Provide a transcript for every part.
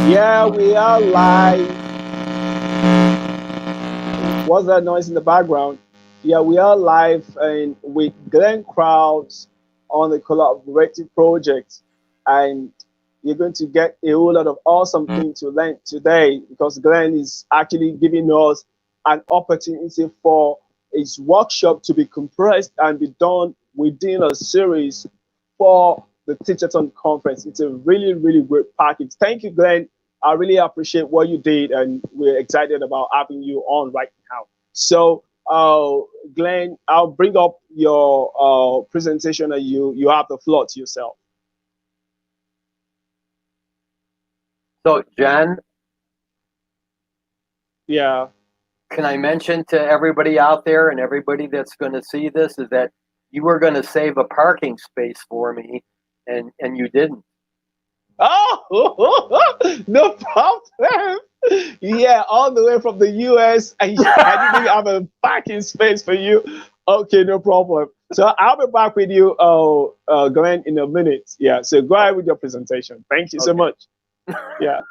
Yeah, we are live. What's that noise in the background? Yeah, we are live and with Glenn Krause on the collaborative project, and you're going to get a whole lot of awesome things to learn today because Glenn is actually giving us an opportunity for his workshop to be compressed and be done within a series for the Teachathon conference. It's a really, really great package. Thank you, Glenn. I really appreciate what you did, and we're excited about having you on right now. So, Glenn, I'll bring up your presentation, and you have the floor to yourself. So, Jen, Yeah. can I mention to everybody out there and everybody that's going to see this is that you were going to save a parking space for me, and you didn't. Oh, no problem. Yeah, all the way from the US. I didn't even have a parking space for you. Okay, no problem. So I'll be back with you, Glenn, in a minute. Yeah, so go ahead with your presentation. Thank you so Okay. much. Yeah.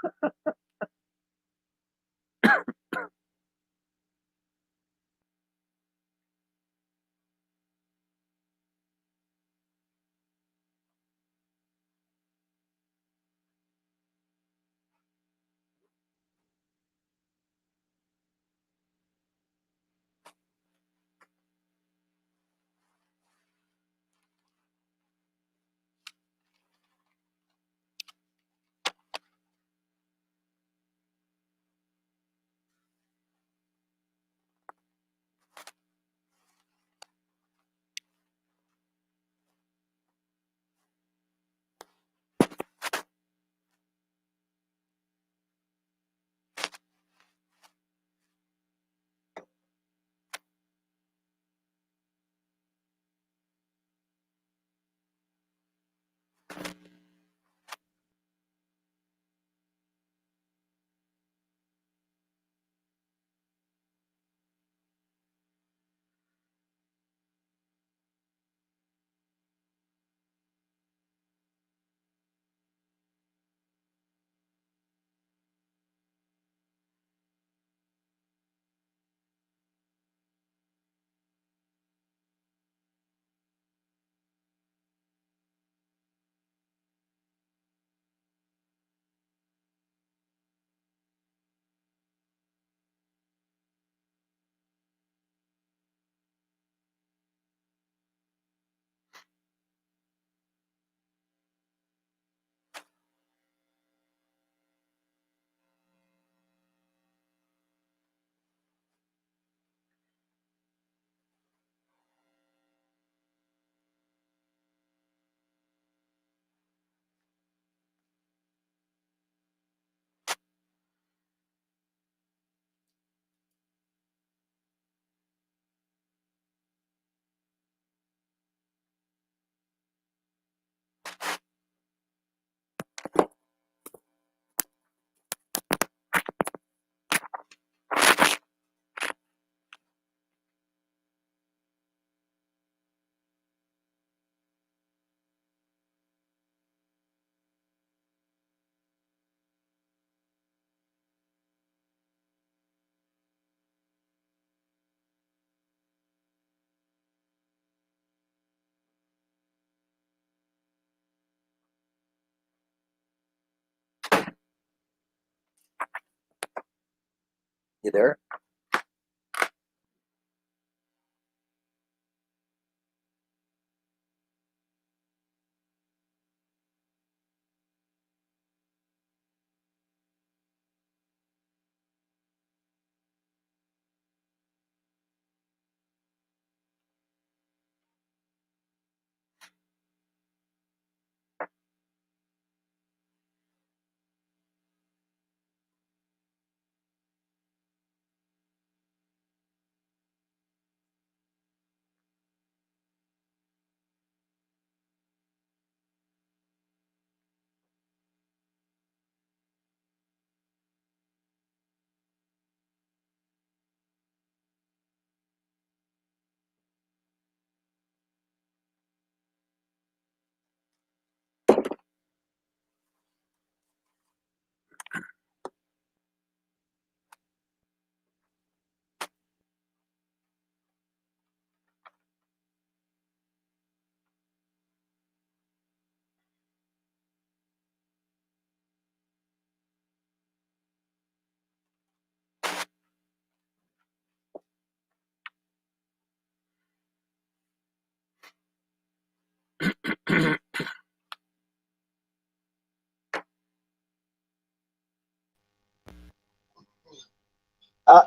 You there?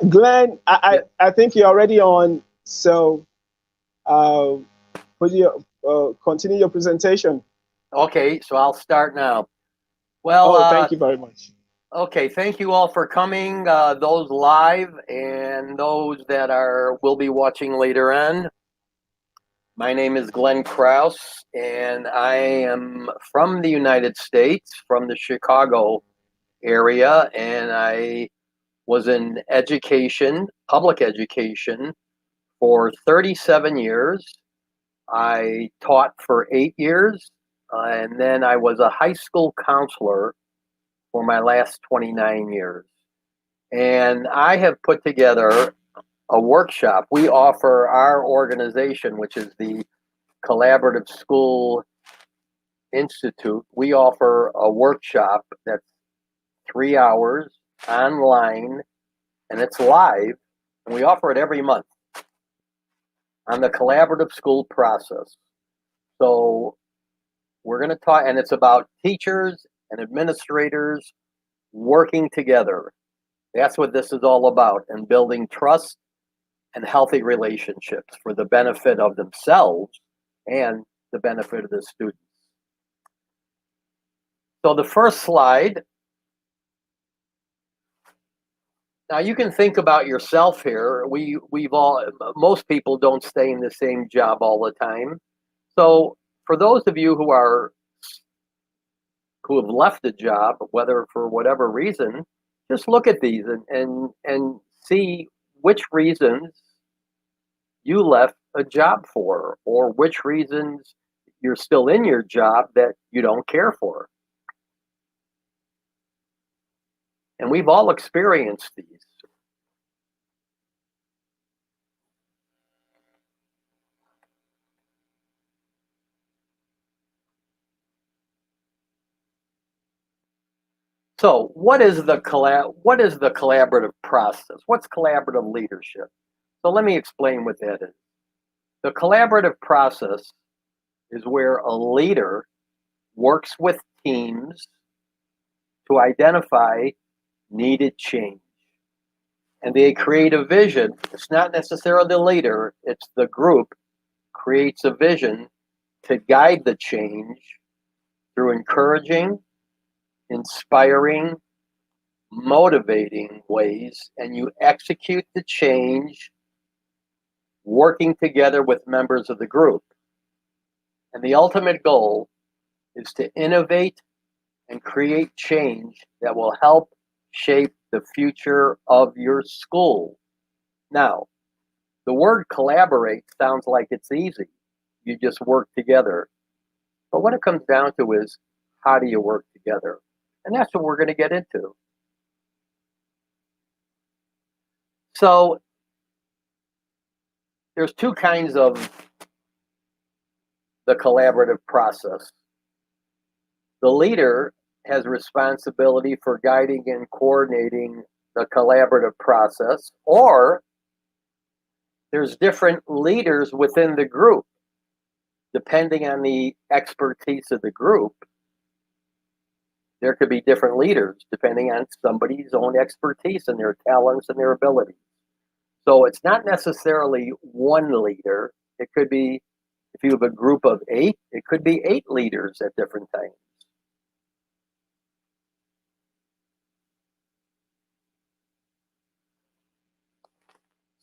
Glenn, Yeah. I think you're already on. So uh, put your continue your presentation. Okay, so I'll start now. Well, Oh, thank you very much. okay, thank you all for coming, those live and those that are will be watching later on. My name is Glenn Krause, and I am from the United States, from the Chicago area, and I was in education, public education, for 37 years. I taught for 8 years, and then I was a high school counselor for my last 29 years. And I have put together a workshop. We offer our organization, which is the Collaborative School Institute, we offer a workshop that's 3 hours online and it's live. And we offer it every month on the collaborative school process. So we're going to talk, and it's about teachers and administrators working together. That's what this is all about, and building trust and healthy relationships for the benefit of themselves and the benefit of the students. So the first slide, now you can think about yourself here. We've all, most people don't stay in the same job all the time. So for those of you who have left a job, whether for whatever reason, just look at these and see which reasons you left a job for, or which reasons you're still in your job that you don't care for. And we've all experienced these. So, what is the collaborative process? What's collaborative leadership? So, let me explain what that is. The collaborative process is where a leader works with teams to identify needed change. And they create a vision. It's not necessarily the leader, it's the group creates a vision to guide the change through encouraging, inspiring, motivating ways, and you execute the change working together with members of the group. And the ultimate goal is to innovate and create change that will help shape the future of your school. Now, the word collaborate sounds like it's easy. You just work together. But what it comes down to is, how do you work together? And that's what we're going to get into. So there's two kinds of the collaborative process. The leader has responsibility for guiding and coordinating the collaborative process, or there's different leaders within the group. Depending on the expertise of the group, there could be different leaders depending on somebody's own expertise and their talents and their abilities. So it's not necessarily one leader. It could be, if you have a group of 8, it could be 8 leaders at different times.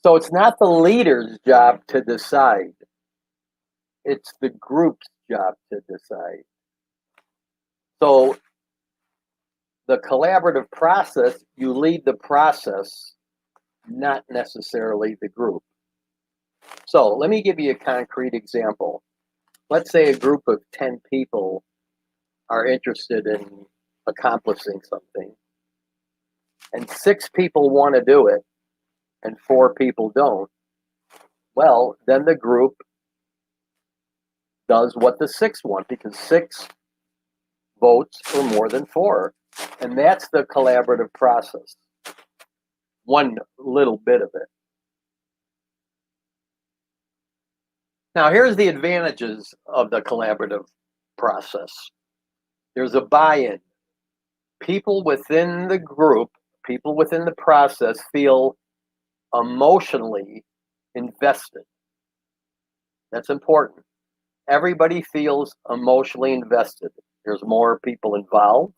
So it's not the leader's job to decide, it's the group's job to decide. So the collaborative process, you lead the process, not necessarily the group. So let me give you a concrete example. Let's say a group of 10 people are interested in accomplishing something, and 6 people want to do it, and 4 people don't. Well, then the group does what the 6 want, because 6 votes for more than 4. And that's the collaborative process. One little bit of it. Now, here's the advantages of the collaborative process. There's a buy-in. People within the group, people within the process feel emotionally invested. That's important. Everybody feels emotionally invested. There's more people involved,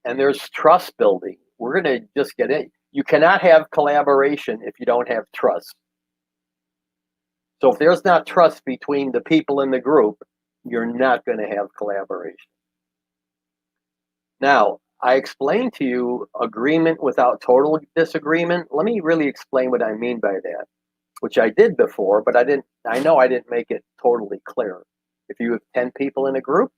and there's trust building. We're going to just get in. You cannot have collaboration if you don't have trust. So if there's not trust between the people in the group, you're not going to have collaboration. Now, I explained to you agreement without total disagreement. Let me really explain what I mean by that, which I did before, but I know I didn't make it totally clear. If you have 10 people in a group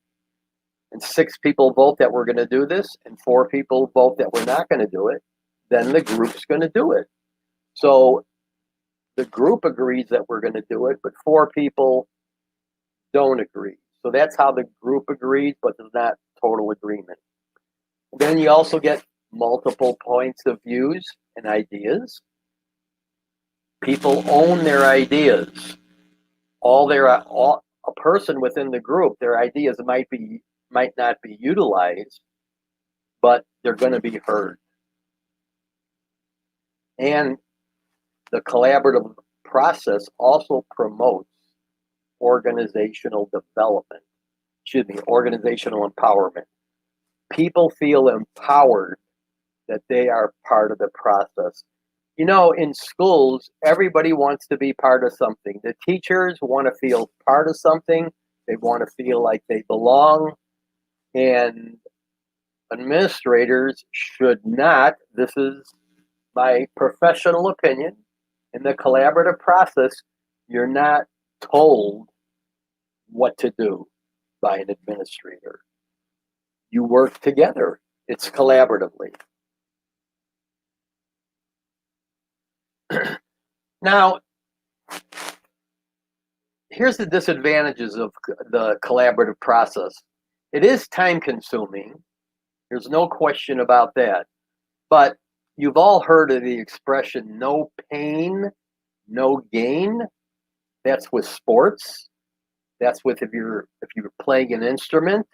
and 6 people vote that we're going to do this and 4 people vote that we're not going to do it, then the group's going to do it. So the group agrees that we're going to do it, but 4 people don't agree. So that's how the group agrees, but there's not total agreement. Then you also get multiple points of views and ideas. People own their ideas. A person within the group, their ideas might not be utilized, but they're going to be heard. And the collaborative process also promotes organizational development. Organizational empowerment. People feel empowered that they are part of the process. You know, in schools, everybody wants to be part of something. The teachers want to feel part of something. They want to feel like they belong. And administrators should not, this is my professional opinion, in the collaborative process, you're not told what to do by an administrator. You work together. It's collaboratively. Now, here's the disadvantages of the collaborative process. It is time consuming. There's no question about that. But you've all heard of the expression no pain, no gain. That's with sports. That's with if you're playing an instrument.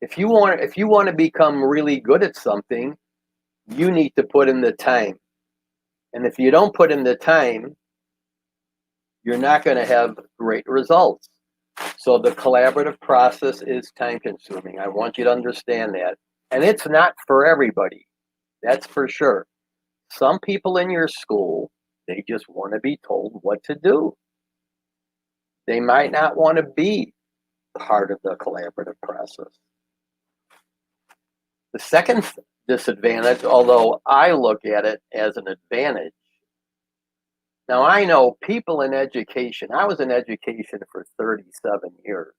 If you want to become really good at something, you need to put in the time. And if you don't put in the time, you're not going to have great results. So the collaborative process is time consuming. I want you to understand that. And it's not for everybody. That's for sure. Some people in your school, they just want to be told what to do. They might not want to be part of the collaborative process. The second disadvantage, although I look at it as an advantage, now I know people in education, I was in education for 37 years.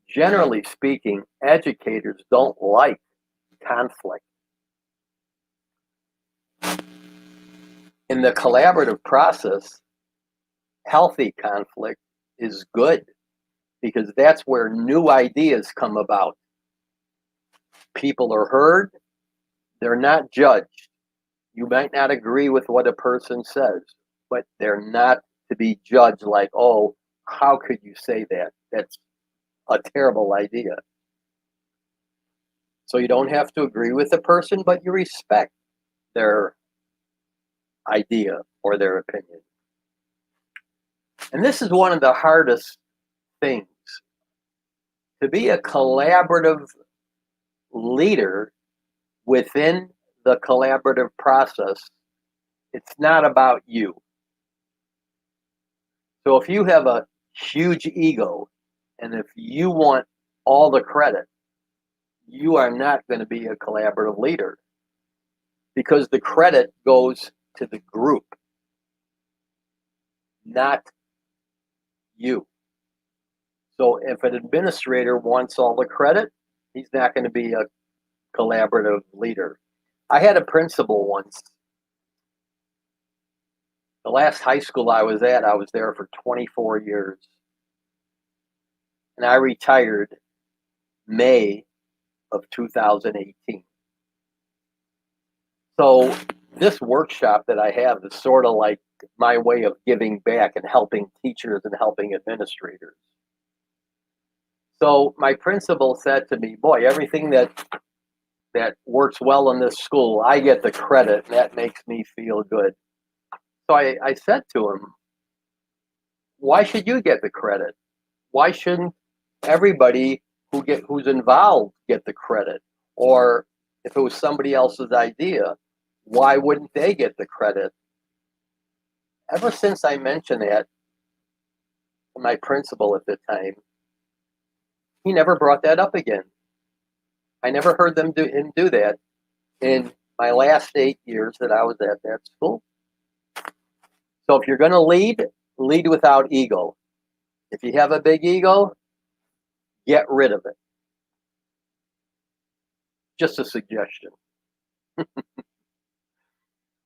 Generally speaking, educators don't like conflict. In the collaborative process, healthy conflict is good because that's where new ideas come about. People are heard, they're not judged. You might not agree with what a person says, but they're not to be judged like, oh, how could you say that? That's a terrible idea. So you don't have to agree with the person, but you respect their idea or their opinion. And this is one of the hardest things. To be a collaborative leader within the collaborative process, it's not about you. So if you have a huge ego and if you want all the credit, you are not going to be a collaborative leader because the credit goes to the group, not you. So if an administrator wants all the credit, he's not going to be a collaborative leader. I had a principal once. The last high school I was at, I was there for 24 years. And I retired May of 2018. So this workshop that I have is sort of like my way of giving back and helping teachers and helping administrators. So my principal said to me, boy, everything that that works well in this school, I get the credit, and that makes me feel good. So I said to him, why should you get the credit? Why shouldn't everybody who's involved get the credit? Or if it was somebody else's idea, why wouldn't they get the credit? Ever since I mentioned that to my principal at the time, he never brought that up again. I never heard him do that in my last 8 years that I was at that school. So if you're going to lead without ego. If you have a big ego, get rid of it. Just a suggestion.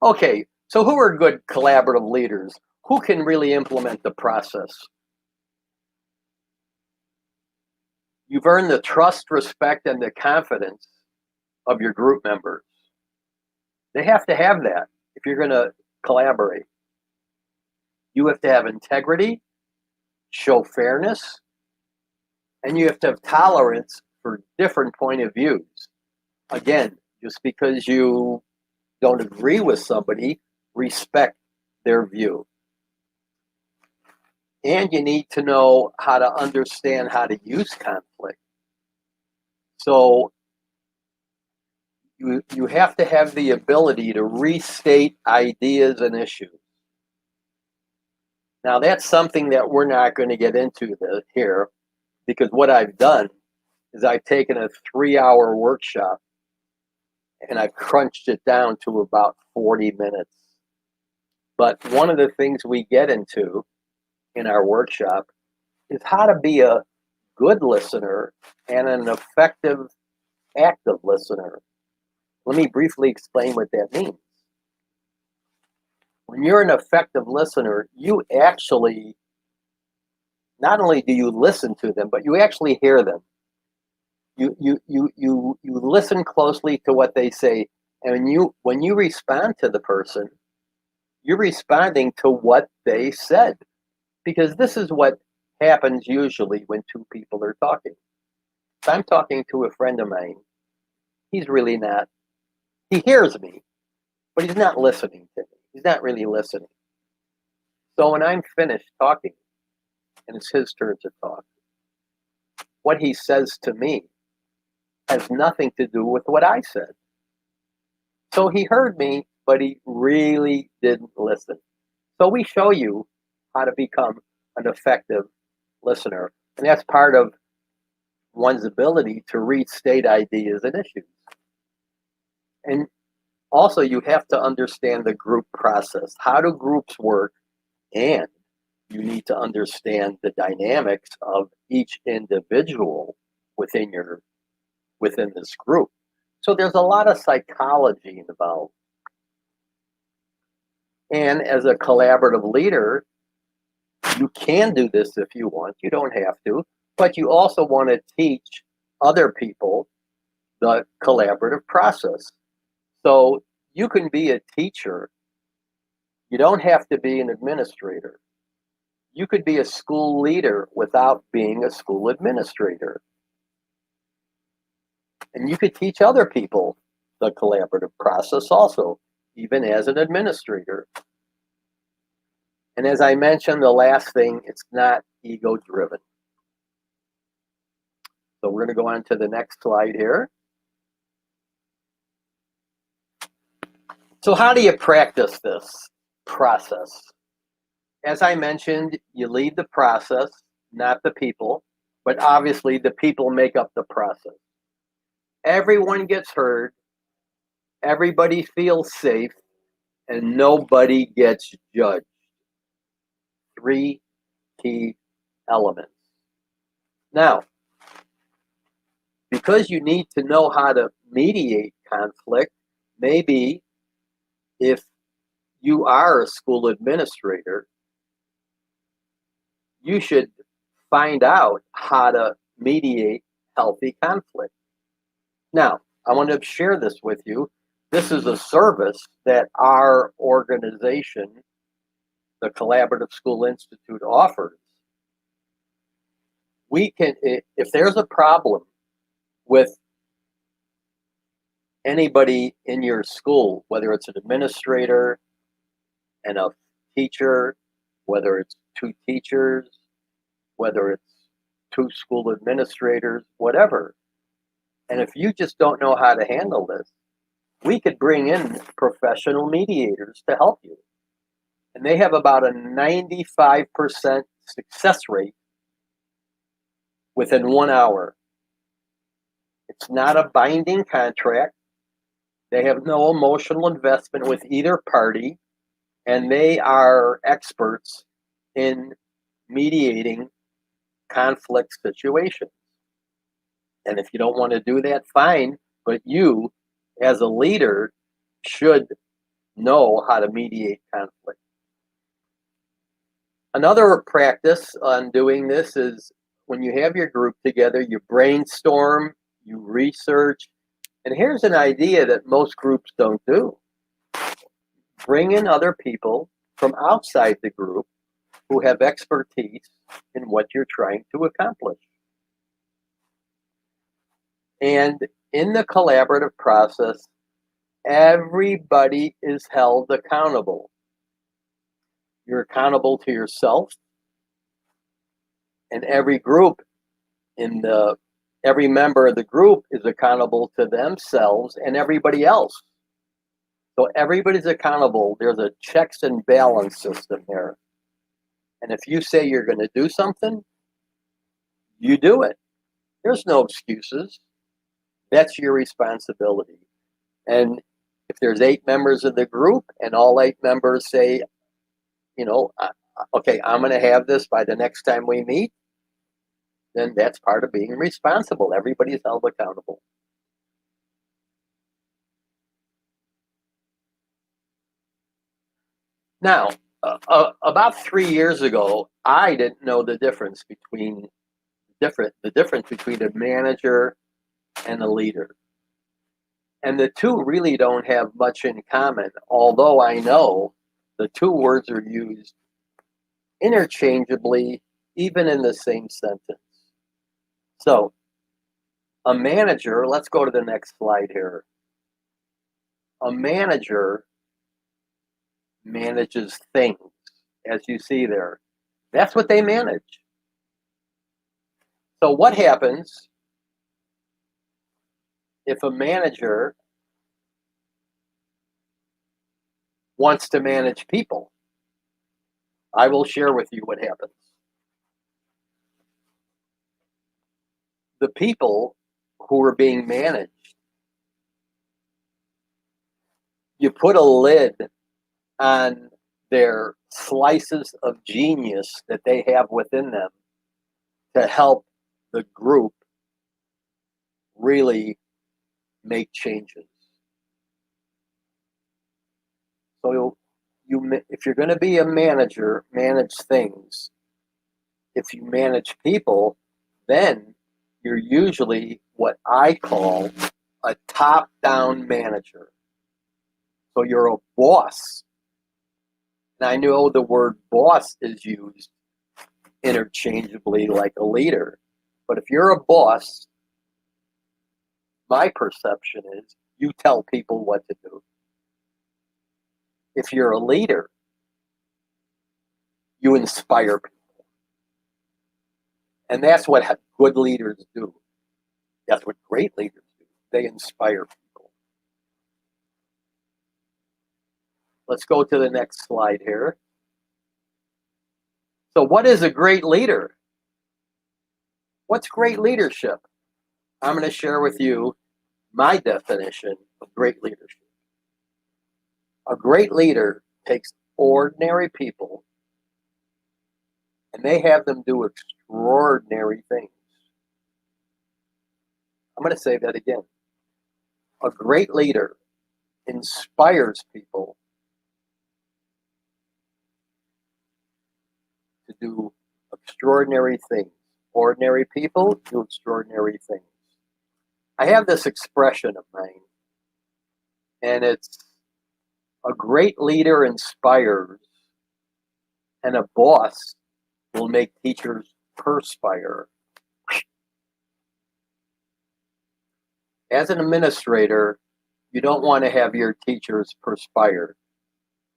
Okay, so who are good collaborative leaders? Who can really implement the process? You've earned the trust, respect, and the confidence of your group members. They have to have that if you're going to collaborate. You have to have integrity, show fairness, and you have to have tolerance for different point of views. Again, just because you don't agree with somebody, respect their view. And you need to know how to understand how to use conflict. So you have to have the ability to restate ideas and issues. Now, that's something that we're not going to get into here, because what I've done is I've taken a 3-hour workshop and I've crunched it down to about 40 minutes. But one of the things we get into in our workshop is how to be a good listener and an effective, active listener. Let me briefly explain what that means. When you're an effective listener, you actually, not only do you listen to them, but you actually hear them. You listen closely to what they say, and when you respond to the person, you're responding to what they said, because this is what happens usually when two people are talking. If I'm talking to a friend of mine, he's really not. He hears me, but he's not listening to me. He's not really listening. So when I'm finished talking, and it's his turn to talk, what he says to me has nothing to do with what I said. So he heard me, but he really didn't listen. So we show you how to become an effective listener. And that's part of one's ability to restate ideas and issues. And also, you have to understand the group process. How do groups work? And you need to understand the dynamics of each individual within this group. So there's a lot of psychology involved. And as a collaborative leader, you can do this if you want. You don't have to, but you also want to teach other people the collaborative process. So you can be a teacher. You don't have to be an administrator. You could be a school leader without being a school administrator. And you could teach other people the collaborative process also, even as an administrator. And as I mentioned, the last thing, it's not ego driven. So we're going to go on to the next slide here. So how do you practice this process? As I mentioned, you lead the process, not the people, but obviously the people make up the process. Everyone gets heard, everybody feels safe, and nobody gets judged. 3 key elements. Now, because you need to know how to mediate conflict, maybe if you are a school administrator, you should find out how to mediate healthy conflict. Now, I want to share this with you. This is a service that our organization, the Collaborative School Institute, offers. We can, if there's a problem with anybody in your school, whether it's an administrator and a teacher, whether it's two teachers, whether it's two school administrators, whatever. And if you just don't know how to handle this, we could bring in professional mediators to help you. And they have about a 95% success rate within 1 hour. It's not a binding contract. They have no emotional investment with either party, and they are experts in mediating conflict situations. And if you don't want to do that, fine, but you, as a leader, should know how to mediate conflict. Another practice on doing this is when you have your group together, you brainstorm, you research, and here's an idea that most groups don't do. Bring in other people from outside the group who have expertise in what you're trying to accomplish. And in the collaborative process, everybody is held accountable. You're accountable to yourself, and every member of the group is accountable to themselves and everybody else. So everybody's accountable. There's a checks and balance system there. And if you say you're going to do something, you do it. There's no excuses. That's your responsibility. And if there's 8 members of the group and all 8 members say, okay, I'm going to have this by the next time we meet, then that's part of being responsible. Everybody's held accountable. Now, about 3 years ago, I didn't know the difference between a manager and a leader. And the two really don't have much in common, although I know the two words are used interchangeably, even in the same sentence. So, a manager, let's go to the next slide here. A manager manages things, as you see there. That's what they manage. So, what happens if a manager wants to manage people? I will share with you what happens. The people who are being managed, you put a lid on their slices of genius that they have within them to help the group really make changes. So if you're going to be a manager, manage things. If you manage people, then you're usually what I call a top-down manager. So you're a boss. And I know the word boss is used interchangeably like a leader. But if you're a boss, my perception is you tell people what to do. If you're a leader, you inspire people. And that's what good leaders do. That's what great leaders do. They inspire people. Let's go to the next slide here. So what is a great leader? What's great leadership? I'm going to share with you my definition of great leadership. A great leader takes ordinary people and they have them do extraordinary things. I'm going to say that again. A great leader inspires people to do extraordinary things. Ordinary people do extraordinary things. I have this expression of mine, and it's a great leader inspires, and a boss will make teachers perspire. As an administrator, You don't want to have your teachers perspire.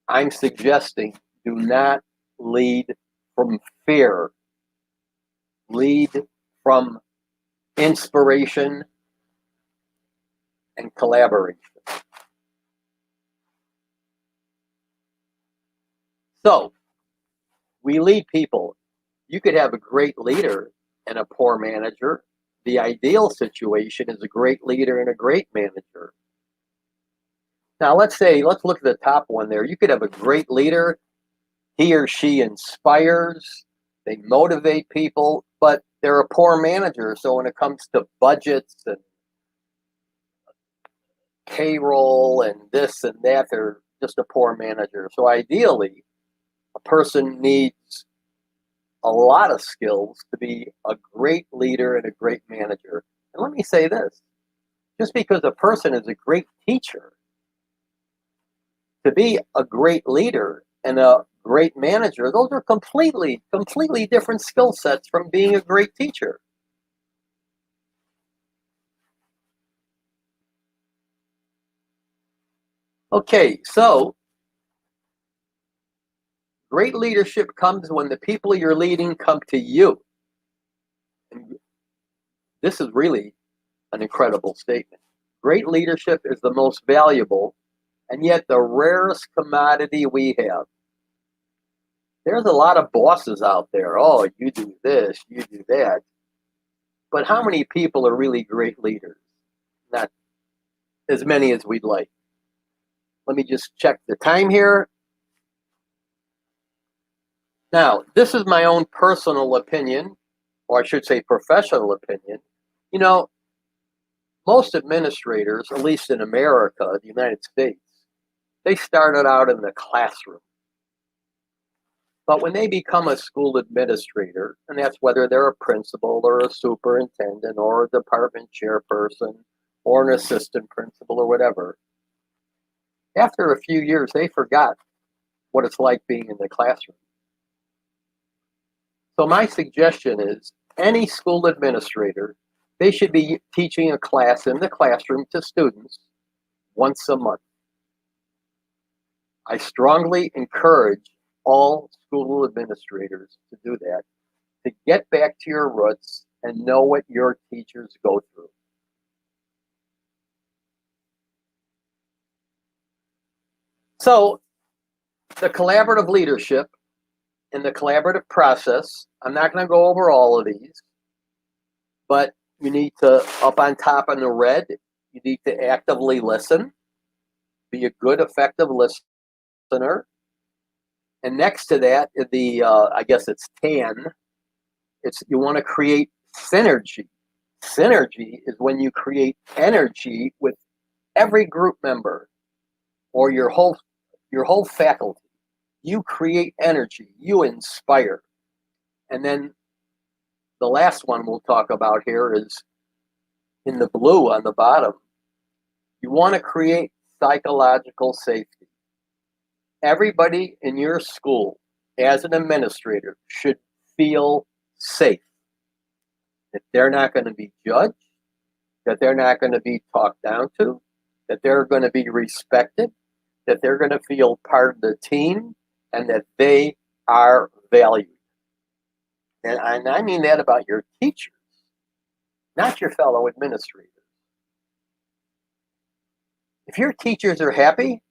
I'm suggesting do not lead from fear. Lead from inspiration and collaboration. So we lead people. You could have a great leader and a poor manager. The ideal situation is a great leader and a great manager. Now, let's look at the top one there. You could have a great leader. He or she inspires, they motivate people, but they're a poor manager. So when it comes to budgets and payroll and this and that, they're just a poor manager. So ideally, a person needs a lot of skills to be a great leader and a great manager. And let me say this, just because a person is a great teacher, to be a great leader and a great manager, those are completely different skill sets from being a great teacher. Okay, so great leadership comes when the people you're leading come to you. And this is really an incredible statement. Great leadership is the most valuable and yet the rarest commodity we have. There's a lot of bosses out there. Oh, you do this, you do that. But how many people are really great leaders? Not as many as we'd like. Let me just check the time here. Now, this is my own personal opinion, or I should say professional opinion. You know, most administrators, at least in America, the United States, they started out in the classroom. But when they become a school administrator, and that's whether they're a principal or a superintendent or a department chairperson or an assistant principal or whatever, after a few years, they forgot what it's like being in the classroom. So my suggestion is any school administrator, they should be teaching a class in the classroom to students once a month. I strongly encourage all school administrators to do that, to get back to your roots and know what your teachers go through. So the collaborative leadership and the collaborative process, I'm not going to go over all of these, but you need to, up on top in the red, you need to actively listen, be a good, effective listener. And next to that, I guess it's tan. It's you want to create synergy. Synergy is when you create energy with every group member or your whole faculty. You create energy. You inspire. And then the last one we'll talk about here is in the blue on the bottom. You want to create psychological safety. Everybody in your school, as an administrator, should feel safe. That they're not going to be judged, that they're not going to be talked down to, that they're going to be respected, that they're going to feel part of the team, and that they are valued. And I mean that about your teachers, not your fellow administrators. If your teachers are happy,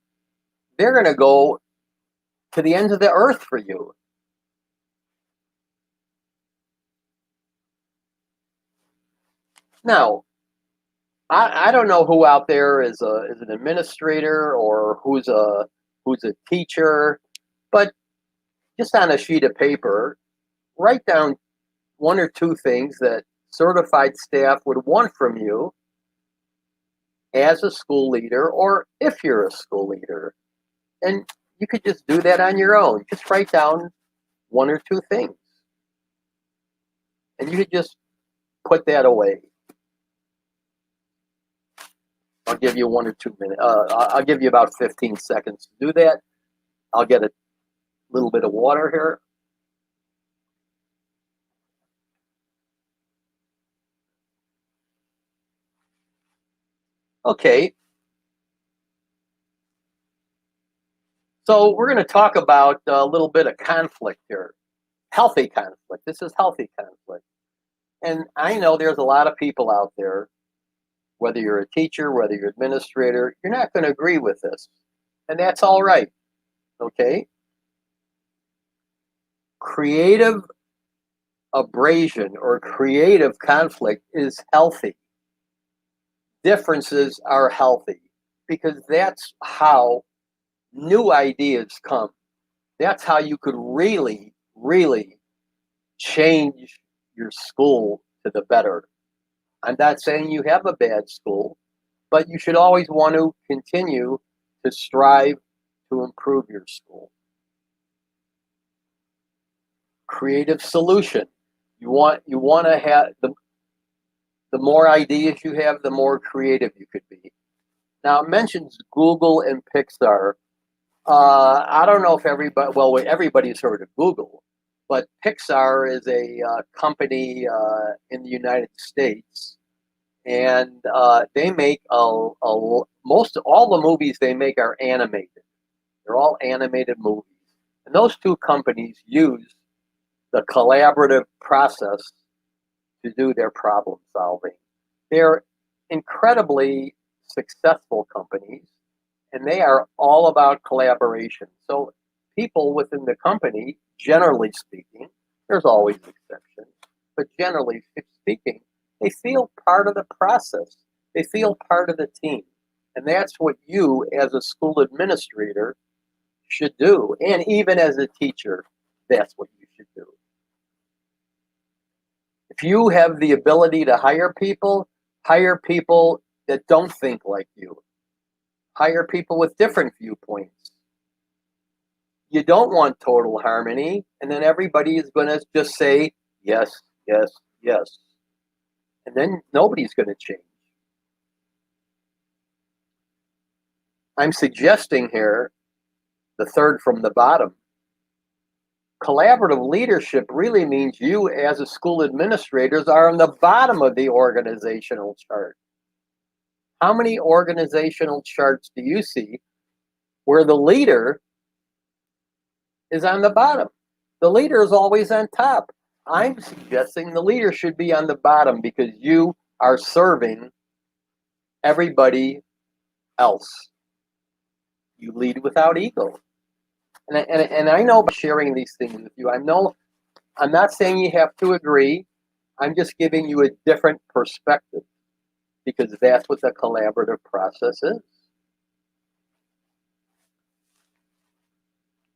they're going to go to the ends of the earth for you. Now, I don't know who out there is an administrator or who's a teacher, but just on a sheet of paper, write down one or two things that certified staff would want from you as a school leader or if you're a school leader. And you could just do that on your own. Just write down one or two things. And you could just put that away. I'll give you 1 or 2 minutes. I'll give you about 15 seconds to do that. I'll get a little bit of water here. Okay. So we're going to talk about a little bit of conflict here. Healthy conflict. This is healthy conflict. And I know there's a lot of people out there, whether you're a teacher, whether you're an administrator, you're not going to agree with this. And that's all right. Okay? Creative abrasion or creative conflict is healthy. Differences are healthy because that's how new ideas come. That's how you could really, really change your school to the better. I'm not saying you have a bad school, but you should always want to continue to strive to improve your school. Creative solution. You want to have the more ideas you have, the more creative you could be. Now it mentions Google and Pixar. I don't know if everybody's heard of Google, but Pixar is a company in the United States, and they make most all the movies they make are animated. They're all animated movies, and those two companies use the collaborative process to do their problem solving. They're incredibly successful companies, and they are all about collaboration. So people within the company, generally speaking, there's always exceptions, but generally speaking, they feel part of the process. They feel part of the team. And that's what you, as a school administrator, should do. And even as a teacher, that's what you should do. If you have the ability to hire people that don't think like you, hire people with different viewpoints. You don't want total harmony, and then everybody is going to just say yes, yes, yes. And then nobody's going to change. I'm suggesting here the third from the bottom. Collaborative leadership really means you, as a school administrators, are on the bottom of the organizational chart. How many organizational charts do you see where the leader is on the bottom? The leader is always on top. I'm suggesting the leader should be on the bottom because you are serving everybody else. You lead without ego. And I know by sharing these things with you, I'm not saying you have to agree. I'm just giving you a different perspective because that's what the collaborative process is.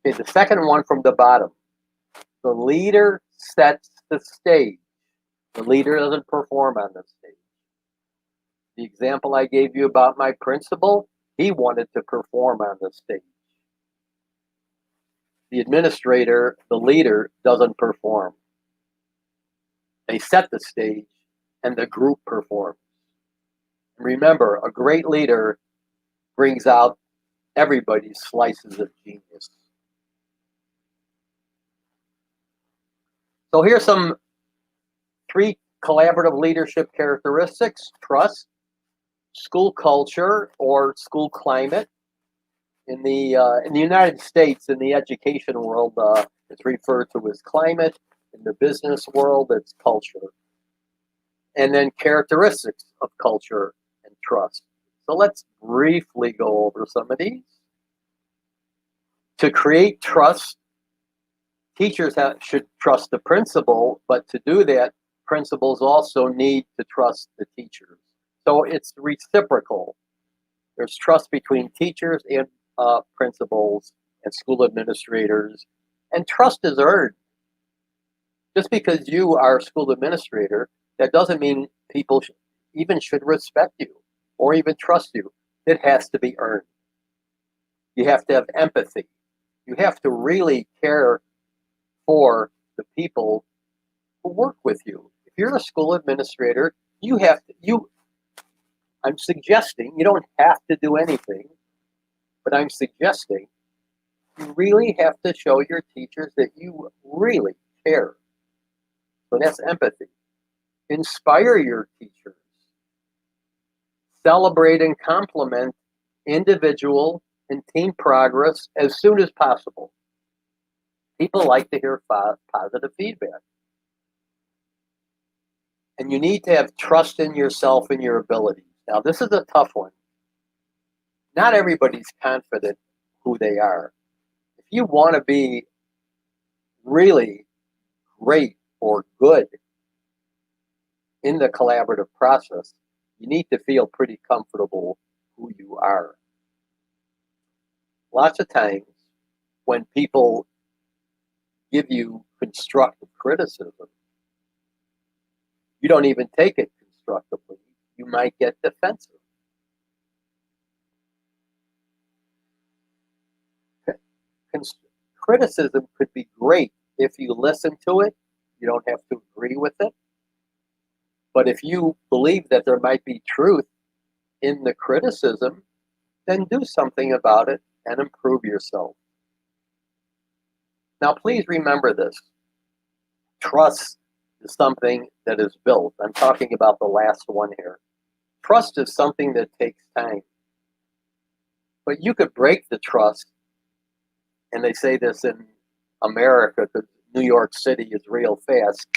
Okay, the second one from the bottom. The leader sets the stage. The leader doesn't perform on the stage. The example I gave you about my principal, he wanted to perform on the stage. The administrator, the leader, doesn't perform. They set the stage and the group performs. Remember, a great leader brings out everybody's slices of genius. So here's some 3 collaborative leadership characteristics: trust, school culture or school climate. In the United States, in the education world, it's referred to as climate. In the business world, it's culture. And then characteristics of culture and trust. So let's briefly go over some of these. To create trust, teachers should trust the principal, but to do that, principals also need to trust the teachers. So it's reciprocal. There's trust between teachers and principals and school administrators, and trust is earned. Just because you are a school administrator, that doesn't mean people even should respect you or even trust you. It has to be earned. You have to have empathy. You have to really care for the people who work with you. If you're a school administrator, I'm suggesting you don't have to do anything, but I'm suggesting you really have to show your teachers that you really care. So that's empathy. Inspire your teachers. Celebrate and compliment individual and team progress as soon as possible. People like to hear positive feedback. And you need to have trust in yourself and your abilities. Now, this is a tough one. Not everybody's confident who they are. If you want to be really great or good in the collaborative process, you need to feel pretty comfortable who you are. Lots of times when people give you constructive criticism, you don't even take it constructively. You might get defensive. Criticism could be great if you listen to it. You don't have to agree with it. But if you believe that there might be truth in the criticism, then do something about it and improve yourself. Now, please remember this. Trust is something that is built. I'm talking about the last one here. Trust is something that takes time. But you could break the trust, and they say this in America because New York City is real fast,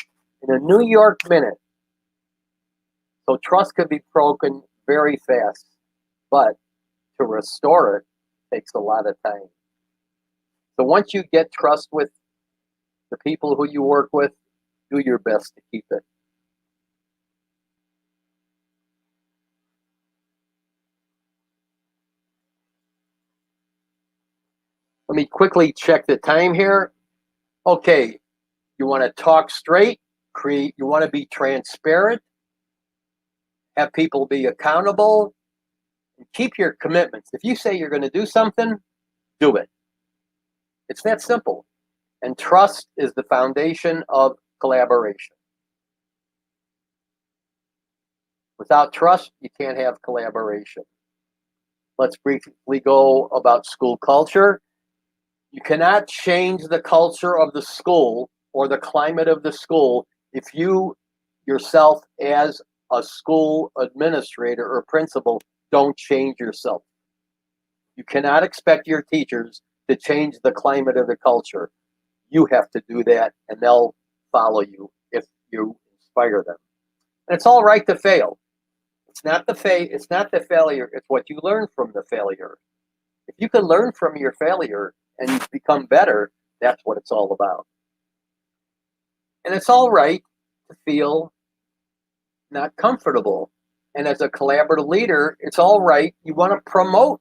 in a New York minute. So trust can be broken very fast, but to restore it takes a lot of time. So once you get trust with the people who you work with, do your best to keep it. Let me quickly check the time here. Okay, you want to talk straight, you want to be transparent, have people be accountable, and keep your commitments. If you say you're going to do something, do it. It's that simple. And trust is the foundation of collaboration. Without trust, you can't have collaboration. Let's briefly go about school culture. You cannot change the culture of the school or the climate of the school if you yourself, as a school administrator or principal, don't change yourself. You cannot expect your teachers to change the climate of the culture. You have to do that, and they'll follow you if you inspire them. And it's all right to fail. It's not the failure, it's what you learn from the failure. If you can learn from your failure and become better, that's what it's all about. And it's all right to feel not comfortable. And as a collaborative leader, it's all right. You want to promote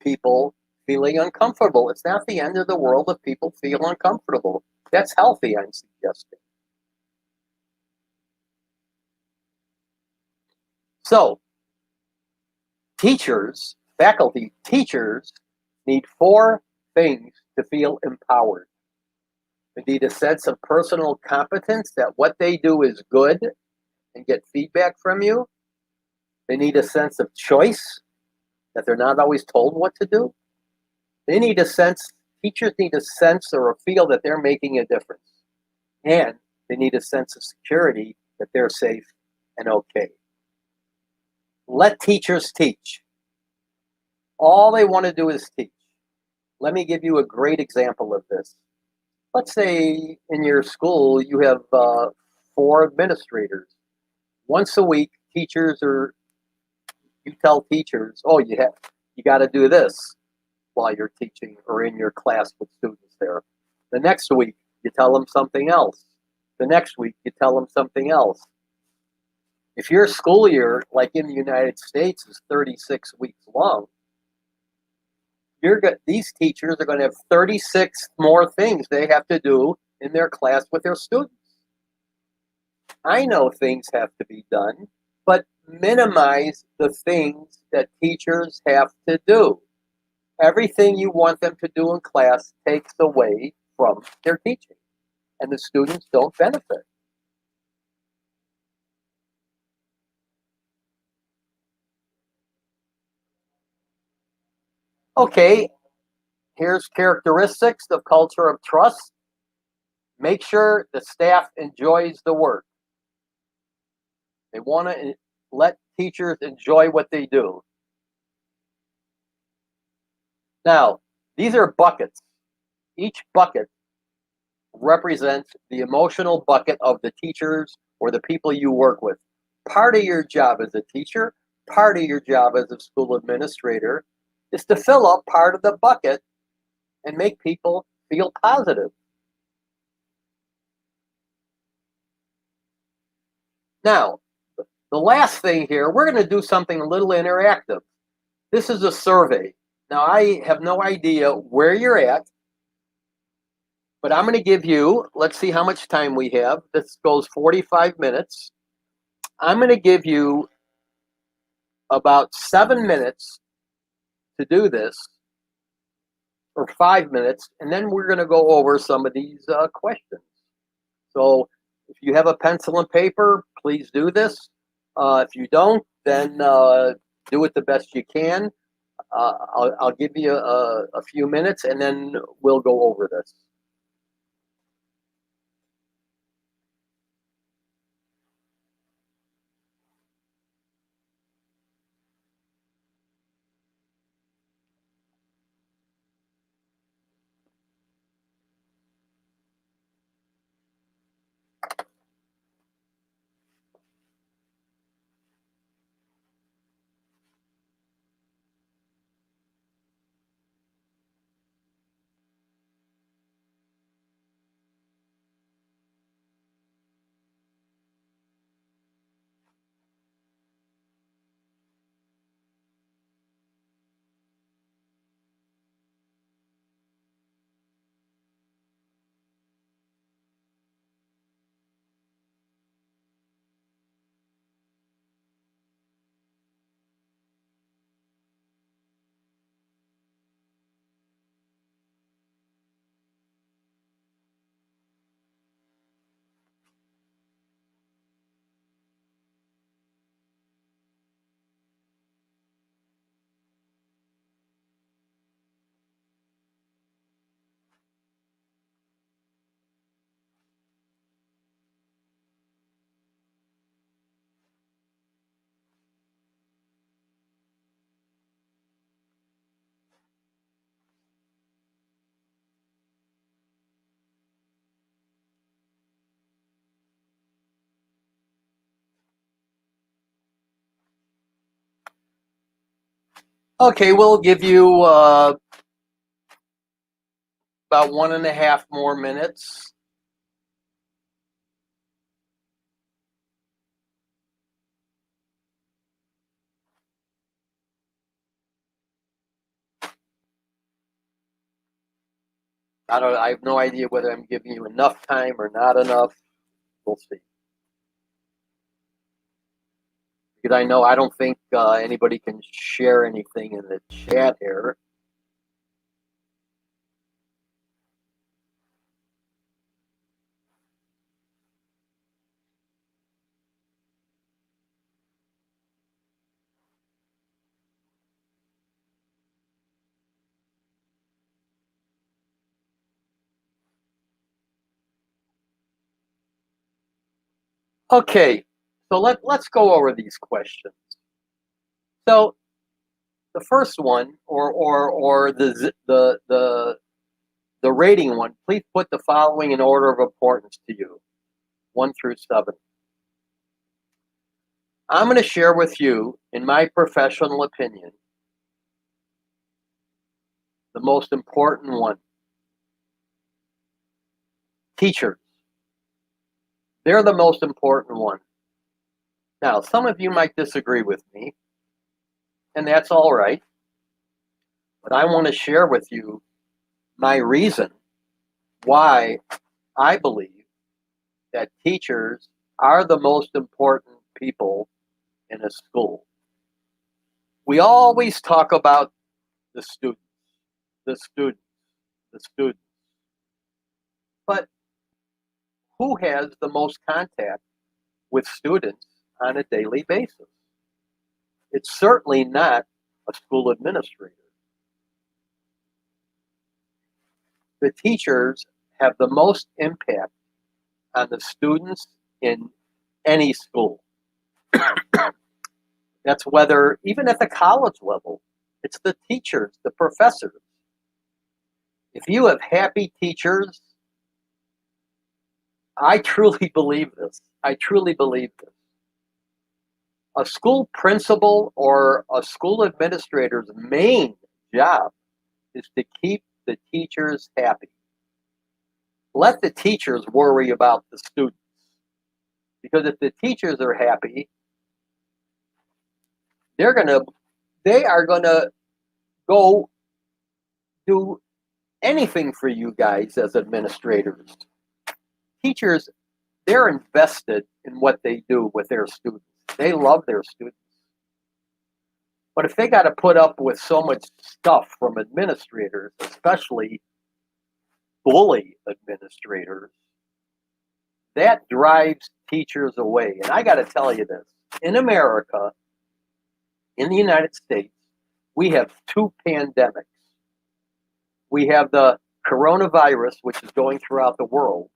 people feeling uncomfortable. It's not the end of the world if people feel uncomfortable. That's healthy, I'm suggesting. So, faculty teachers need 4 things to feel empowered. They need a sense of personal competence that what they do is good and get feedback from you. They need a sense of choice, that they're not always told what to do. Teachers need a sense or a feel that they're making a difference. And they need a sense of security that they're safe and okay. Let teachers teach. All they want to do is teach. Let me give you a great example of this. Let's say in your school you have 4 administrators. Once a week, you tell teachers, oh, you got to do this while you're teaching or in your class with students there. The next week, you tell them something else. The next week, you tell them something else. If your school year, like in the United States, is 36 weeks long, these teachers are going to have 36 more things they have to do in their class with their students. I know things have to be done, but minimize the things that teachers have to do. Everything you want them to do in class takes away from their teaching, and the students don't benefit. Okay, here's characteristics of culture of trust. Make sure the staff enjoys the work. They want to let teachers enjoy what they do. Now, these are buckets. Each bucket represents the emotional bucket of the teachers or the people you work with. Part of your job as a teacher, part of your job as a school administrator is to fill up part of the bucket and make people feel positive. Now, the last thing here, we're going to do something a little interactive. This is a survey. Now, I have no idea where you're at, but I'm going to give you, let's see how much time we have. This goes 45 minutes. I'm going to give you about 7 minutes to do this, or 5 minutes, and then we're going to go over some of these questions. So if you have a pencil and paper, please do this. If you don't, then do it the best you can. I'll give you a few minutes, and then we'll go over this. Okay, we'll give you about 1.5 more minutes. I have no idea whether I'm giving you enough time or not enough. We'll see. Because I don't think anybody can share anything in the chat here. Okay, so let's go over these questions. So the first one, or the rating one, please put the following in order of importance to you, 1 through 7. I'm going to share with you, in my professional opinion, the most important one. Teachers. They're the most important one. Now, some of you might disagree with me, and that's all right. But I want to share with you my reason why I believe that teachers are the most important people in a school. We always talk about the students, the students, the students. But who has the most contact with students on a daily basis? It's certainly not a school administrator. The teachers have the most impact on the students in any school. That's whether, even at the college level, it's the teachers, the professors If you have happy teachers, I truly believe this. I truly believe this. A school principal or a school administrator's main job is to keep the teachers happy. Let the teachers worry about the students. Because if the teachers are happy, they're gonna they are gonna go do anything for you guys as administrators. Teachers, they're invested in what they do with their students. They love their students. But if they got to put up with so much stuff from administrators, especially bully administrators, that drives teachers away. And I got to tell you this, in America, in the United States, we have two pandemics. We have the coronavirus, which is going throughout the world.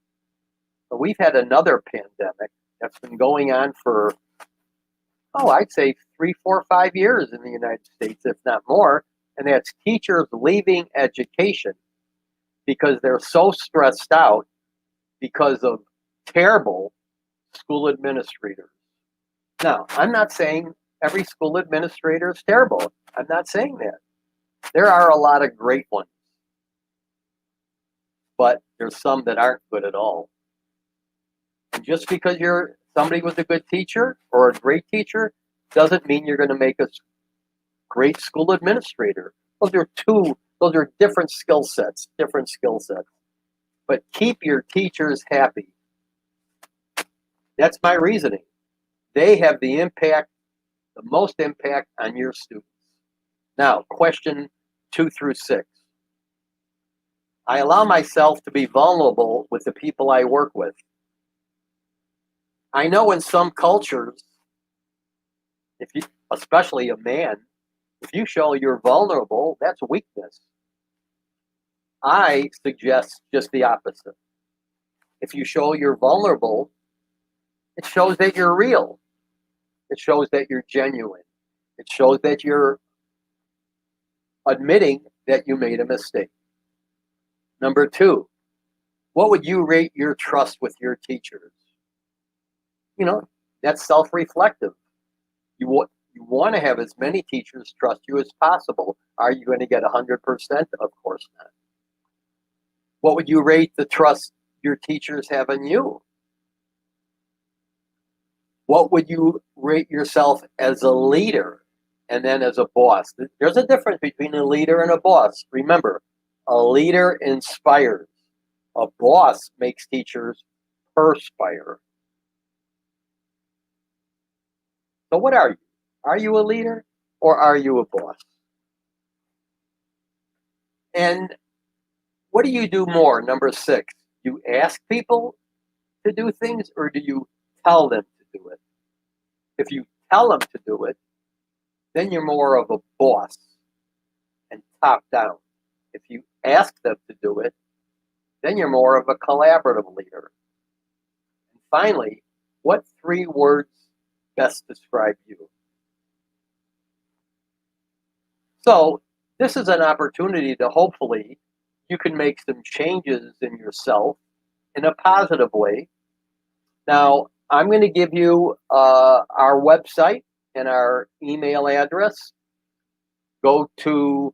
But we've had another pandemic that's been going on for, I'd say 3, 4, 5 years in the United States, if not more. And that's teachers leaving education because they're so stressed out because of terrible school administrators. Now, I'm not saying every school administrator is terrible. I'm not saying that. There are a lot of great ones, but there's some that aren't good at all. And just because you're somebody was a good teacher or a great teacher doesn't mean you're going to make a great school administrator. Those are different skill sets, But keep your teachers happy. That's my reasoning. They have the most impact on your students. Now, question 2 through 6. I allow myself to be vulnerable with the people I work with. I know in some cultures, especially a man, if you show you're vulnerable, that's weakness. I suggest just the opposite. If you show you're vulnerable, it shows that you're real. It shows that you're genuine. It shows that you're admitting that you made a mistake. Number 2, what would you rate your trust with your teachers? That's self-reflective. You want to have as many teachers trust you as possible. Are you going to get 100%? Of course not. What would you rate the trust your teachers have in you? What would you rate yourself as a leader and then as a boss? There's a difference between a leader and a boss. Remember, a leader inspires. A boss makes teachers perspire. So what are you? Are you a leader or are you a boss? And what do you do more? Number 6, you ask people to do things or do you tell them to do it? If you tell them to do it, then you're more of a boss and top down. If you ask them to do it, then you're more of a collaborative leader. And finally, what 3 words best describe you? So this is an opportunity to hopefully you can make some changes in yourself in a positive way. Now, I'm going to give you our website and our email address. Go to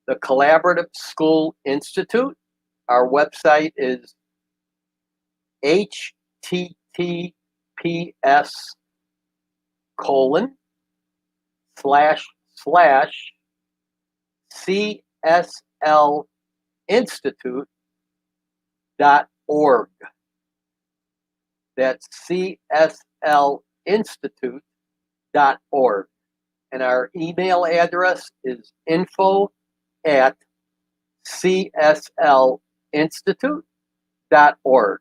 the Collaborative School Institute. Our website is https://cslinstitute.org. That's cslinstitute.org. And our email address is info@cslinstitute.org.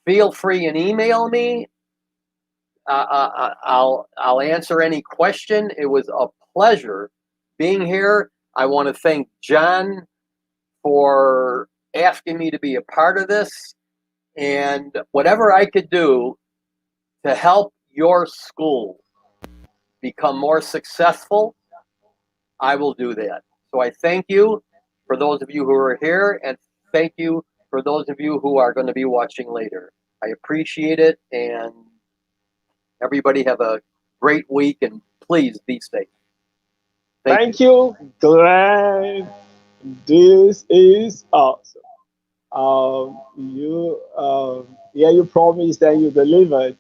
Feel free and email me. I'll answer any question. It was a pleasure being here. I want to thank John for asking me to be a part of this, and whatever I could do to help your school become more successful, I will do that. So I thank you for those of you who are here, and thank you for those of you who are going to be watching later. I appreciate it, and everybody have a great week, and please be safe. Thank you, Glenn. This is awesome. Yeah, you promised and you delivered.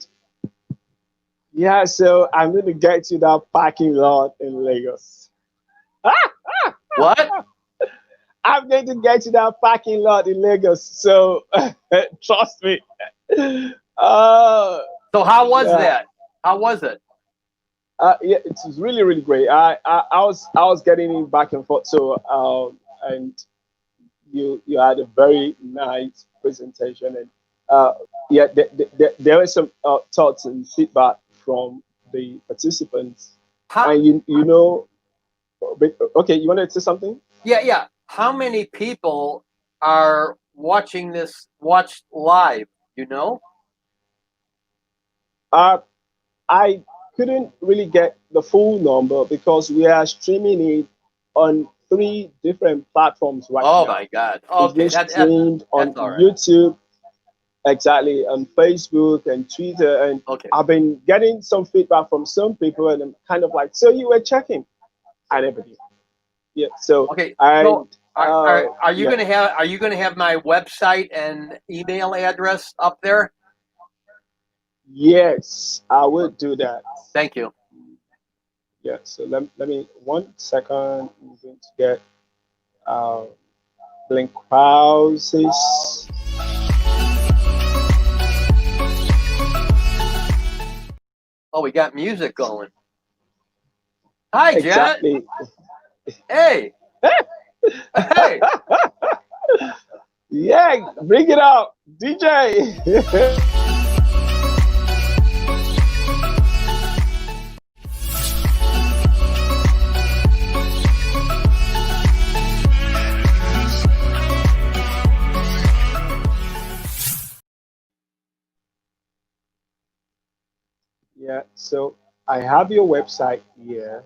Yeah, so I'm going to get you that parking lot in Lagos. What? I'm going to get you that parking lot in Lagos. So trust me. So how was Yeah. that? How was it? Yeah, it was really, really great. I was getting in back and forth. So and you had a very nice presentation, and yeah, there were some thoughts and feedback from the participants, How? and you know, okay, you wanted to say something? Yeah. How many people are watching this? Watched live? You know? Uh, I couldn't really get the full number because we are streaming it on three different platforms right Oh now. my God. It's Okay, being streamed on that's all right. YouTube, exactly, on Facebook and Twitter, and Okay. I've been getting some feedback from some people, and I'm kind of like, so you were checking? I never did. Yeah. So Okay. and So are you yeah, gonna have my website and email address up there? yes, I will do that. Thank you. Yeah. So let me 1 second. I'm going to get uh, Blink Krause's. Oh, we got music going. Hi, Janet. Exactly. Hey. Hey. Yeah, bring it out, DJ. Yeah, so I have your website here.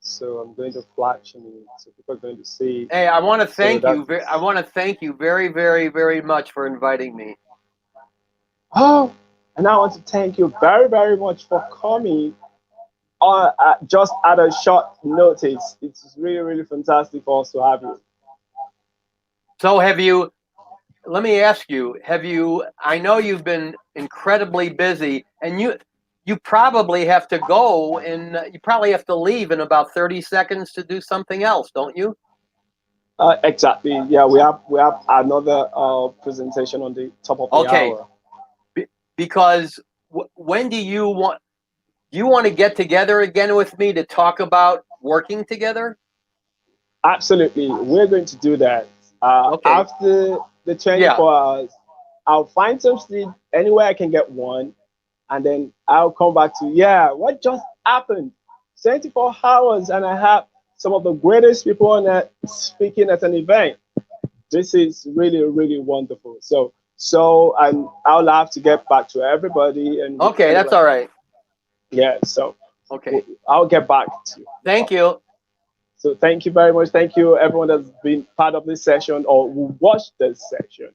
So I'm going to flash on it. So people are going to see. Hey, I want to So thank you. that's I want to thank you very, very, very much for inviting me. oh, and I want to thank you very, very much for coming on just at a short notice. It's really, really fantastic for us to have you. So have you? Let me ask you. Have you? I know you've been incredibly busy, and you probably have to go, and you probably have to leave in about 30 seconds to do something else, don't you? Exactly. Yeah, we have another presentation on the top of the Okay. hour. Because when do you want? Do you want to get together again with me to talk about working together? Absolutely, we're going to do that. Okay. After the Yeah. 24 hours, I'll find some sleep anywhere I can get one, and then I'll come back to, yeah, what just happened? 24 hours, and I have some of the greatest people on earth speaking at an event. This is really, really wonderful. So I'll have to get back to everybody, and we Okay, kind of that's like, all right. yeah. So Okay. I'll get back to you. Thank you. So thank you very much. Thank you everyone that's been part of this session or who watched this session.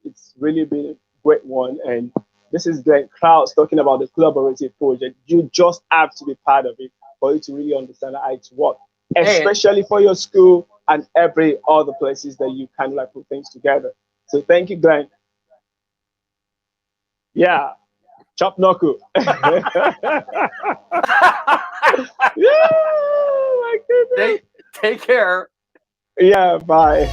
It's really been a great one. And this is Glenn Krause talking about the collaborative project. You just have to be part of it for you to really understand how it works, Hey, especially for your school and every other places that you kind of like put things together. So thank you, Glenn. Yeah, chop knuckle. Yeah, my goodness. take care. Yeah, bye.